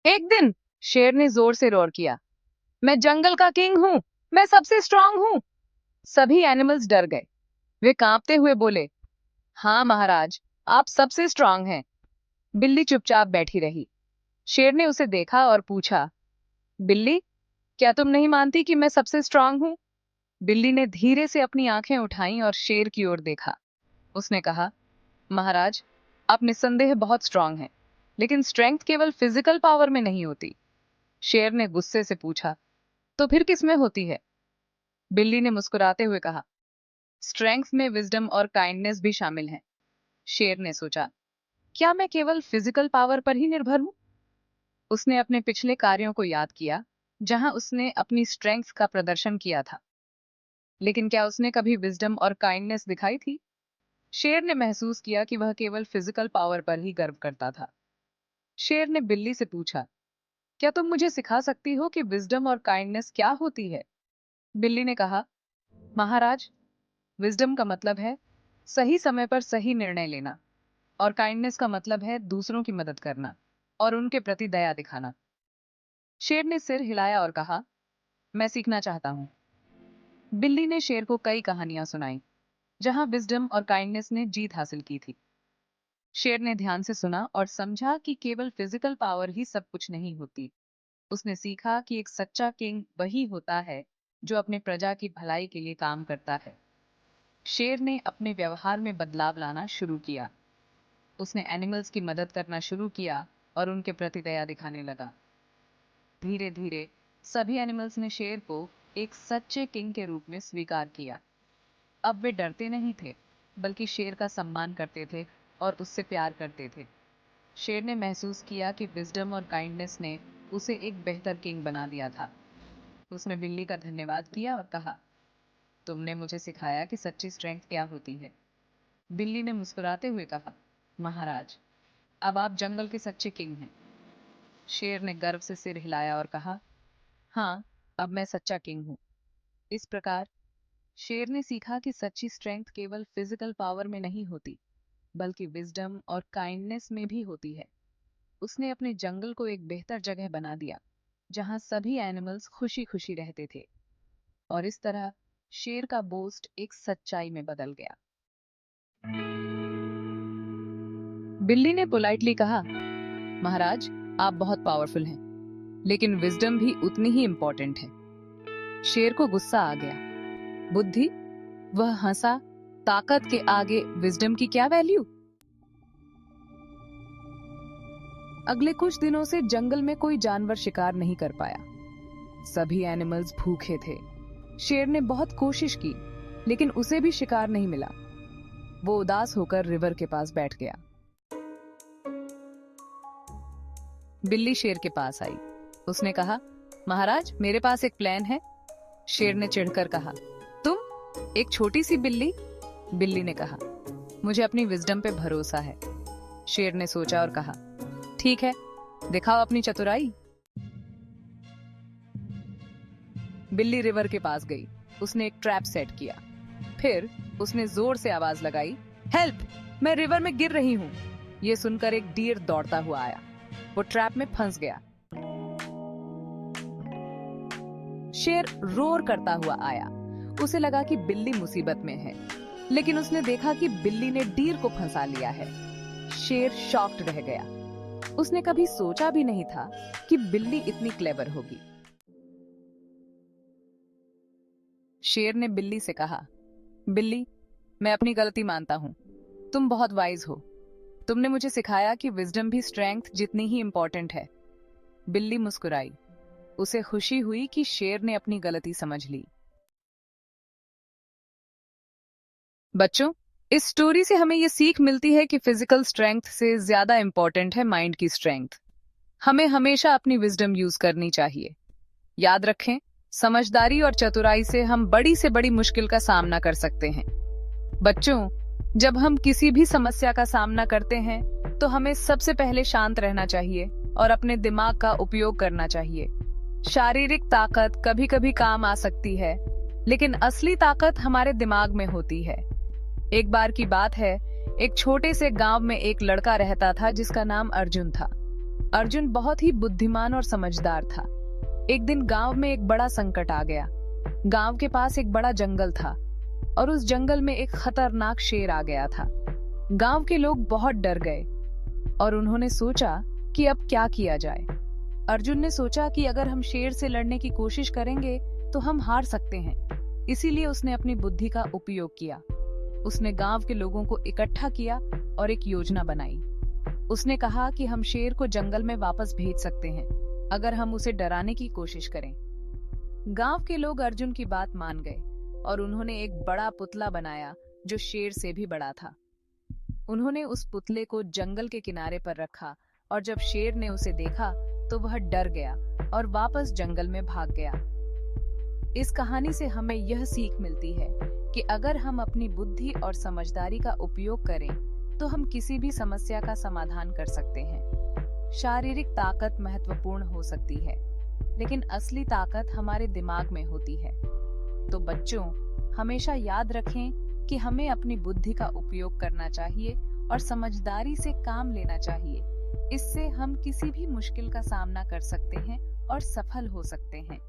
एक दिन शेर ने जोर से रोर किया, मैं जंगल का किंग हूँ, मैं सबसे स्ट्रांग हूँ। सभी एनिमल्स डर गए। वे कांपते हुए बोले, हाँ महाराज, आप सबसे स्ट्रांग हैं। बिल्ली चुपचाप बैठी रही। शेर ने उसे देखा और पूछा, बिल्ली, क्या तुम नहीं मानती कि मैं सबसे स्ट्रांग हूँ? बिल्ली ने धीरे से अपनी आंखें उठाई और शेर की ओर देखा। उसने कहा, महाराज, आप निस्संदेह बहुत स्ट्रांग हैं, लेकिन स्ट्रेंथ केवल फिजिकल पावर में नहीं होती। शेर ने गुस्से से पूछा, तो फिर किस में होती है? बिल्ली ने मुस्कुराते हुए कहा, स्ट्रेंथ में विजडम और काइंडनेस भी शामिल है। शेर ने सोचा, क्या मैं केवल फिजिकल पावर पर ही निर्भर हूं? उसने अपने पिछले कार्यों को याद किया, जहां उसने अपनी स्ट्रेंथ का प्रदर्शन किया था। लेकिन क्या उसने कभी विजडम और काइंडनेस दिखाई थी? शेर ने महसूस किया कि वह केवल फिजिकल पावर पर ही गर्व करता था। शेर ने बिल्ली से पूछा, क्या तुम मुझे सिखा सकती हो कि विजडम और काइंडनेस क्या होती है? बिल्ली ने कहा, महाराज, विजडम का मतलब है सही समय पर सही निर्णय लेना, और काइंडनेस का मतलब है दूसरों की मदद करना और उनके प्रति दया दिखाना। शेर ने सिर हिलाया और कहा, मैं सीखना चाहता हूँ। बिल्ली ने शेर को कई कहानियां सुनाई, जहां विजडम और काइंडनेस ने जीत हासिल की थी। शेर ने ध्यान से सुना और समझा कि केवल फिजिकल पावर ही सब कुछ नहीं होती। उसने सीखा कि एक सच्चा किंग वही होता है जो अपने प्रजा की भलाई के लिए काम करता है। शेर ने अपने व्यवहार में बदलाव लाना शुरू किया। उसने एनिमल्स की मदद करना शुरू किया और उनके प्रति दया दिखाने लगा। धीरे धीरे सभी एनिमल्स ने शेर को एक सच्चे किंग के रूप में स्वीकार किया। अब वे डरते नहीं थे, बल्कि शेर का सम्मान करते थे और उससे प्यार करते थे। शेर ने महसूस किया कि विजडम और काइंडनेस ने उसे एक बेहतर किंग बना दिया था। उसने बिल्ली का धन्यवाद किया और कहा, तुमने मुझे सिखाया कि सच्ची स्ट्रेंथ क्या होती है। बिल्ली ने मुस्कुराते हुए कहा, महाराज, अब आप जंगल के सच्चे किंग हैं। शेर ने गर्व से सिर हिलाया और कहा, हाँ, अब मैं सच्चा किंग हूँ। इस प्रकार शेर ने सीखा कि सच्ची स्ट्रेंथ केवल फिजिकल पावर में नहीं होती, बल्कि विजडम और काइंडनेस में भी होती है। उसने अपने जंगल को एक बेहतर जगह बना दिया, जहां सभी एनिमल्स खुशी खुशी रहते थे। और इस तरह शेर का बोस्ट एक सच्चाई में बदल गया। बिल्ली ने पोलाइटली कहा, महाराज, आप बहुत पावरफुल हैं, लेकिन विजडम भी उतनी ही इंपॉर्टेंट है। शेर को गुस्सा आ गया। बुद्धि? वह हंसा। ताकत के आगे विजडम की क्या वैल्यू? अगले कुछ दिनों से जंगल में कोई जानवर शिकार नहीं कर पाया। सभी एनिमल्स भूखे थे। शेर ने बहुत कोशिश की, लेकिन उसे भी शिकार नहीं मिला। वो उदास होकर रिवर के पास बैठ गया। बिल्ली शेर के पास आई। उसने कहा, महाराज, मेरे पास एक प्लान है। शेर ने चिढ़कर कहा, तुम, एक छोटी सी बिल्ली? बिल्ली ने कहा, मुझे अपनी विजडम पे भरोसा है। शेर ने सोचा और कहा, ठीक है, दिखाओ अपनी चतुराई। बिल्ली रिवर के पास गई। उसने एक ट्रैप सेट किया। फिर उसने जोर से आवाज लगाई, हेल्प, मैं रिवर में गिर रही हूं। यह सुनकर एक डियर दौड़ता हुआ आया। वो ट्रैप में फंस गया। शेर रोर करता हुआ आया। उसे लगा कि बिल्ली मुसीबत में है, लेकिन उसने देखा कि बिल्ली ने डियर को फंसा लिया है। शेर शॉक्ड रह गया। उसने कभी सोचा भी नहीं था कि बिल्ली इतनी क्लेवर होगी। शेर ने बिल्ली से कहा, बिल्ली, मैं अपनी गलती मानता हूं। तुम बहुत वाइज हो। तुमने मुझे सिखाया कि विजडम भी स्ट्रेंथ जितनी ही इंपॉर्टेंट है। बिल्ली मुस्कुराई। उसे खुशी हुई कि शेर ने अपनी गलती समझ ली। बच्चों, इस स्टोरी से हमें यह सीख मिलती है कि फिजिकल स्ट्रेंथ से ज्यादा इंपॉर्टेंट है माइंड की स्ट्रेंथ। हमें हमेशा अपनी विजडम यूज करनी चाहिए। याद रखें, समझदारी और चतुराई से हम बड़ी से बड़ी मुश्किल का सामना कर सकते हैं। बच्चों, जब हम किसी भी समस्या का सामना करते हैं तो हमें सबसे पहले शांत रहना चाहिए और अपने दिमाग का उपयोग करना चाहिए। शारीरिक ताकत कभी कभी काम आ सकती है, लेकिन असली ताकत हमारे दिमाग में होती है। एक बार की बात है, एक छोटे से गांव में एक लड़का रहता था जिसका नाम अर्जुन था। अर्जुन बहुत ही बुद्धिमान और समझदार था। एक दिन गांव में एक बड़ा संकट आ गया। गांव के पास एक बड़ा जंगल था और उस जंगल में एक खतरनाक शेर आ गया था। गांव के लोग बहुत डर गए और उन्होंने सोचा कि अब क्या किया जाए। अर्जुन ने सोचा कि अगर हम शेर से लड़ने की कोशिश करेंगे तो हम हार सकते हैं। इसीलिए उसने अपनी बुद्धि का उपयोग किया। उसने गांव के लोगों को इकट्ठा किया और एक योजना बनाई। उसने कहा कि हम शेर को जंगल में वापस भेज सकते हैं अगर हम उसे डराने की कोशिश करें। गांव के लोग अर्जुन की बात मान गए और उन्होंने एक बड़ा पुतला बनाया जो शेर से भी बड़ा था। उन्होंने उस पुतले को जंगल के किनारे पर रखा और जब शेर ने उसे देखा तो वह डर गया और वापस जंगल में भाग गया। इस कहानी से हमें यह सीख मिलती है कि अगर हम अपनी बुद्धि और समझदारी का उपयोग करें तो हम किसी भी समस्या का समाधान कर सकते हैं। शारीरिक ताकत महत्वपूर्ण हो सकती है, लेकिन असली ताकत हमारे दिमाग में होती है। तो बच्चों, हमेशा याद रखें कि हमें अपनी बुद्धि का उपयोग करना चाहिए और समझदारी से काम लेना चाहिए। इससे हम किसी भी मुश्किल का सामना कर सकते हैं और सफल हो सकते हैं।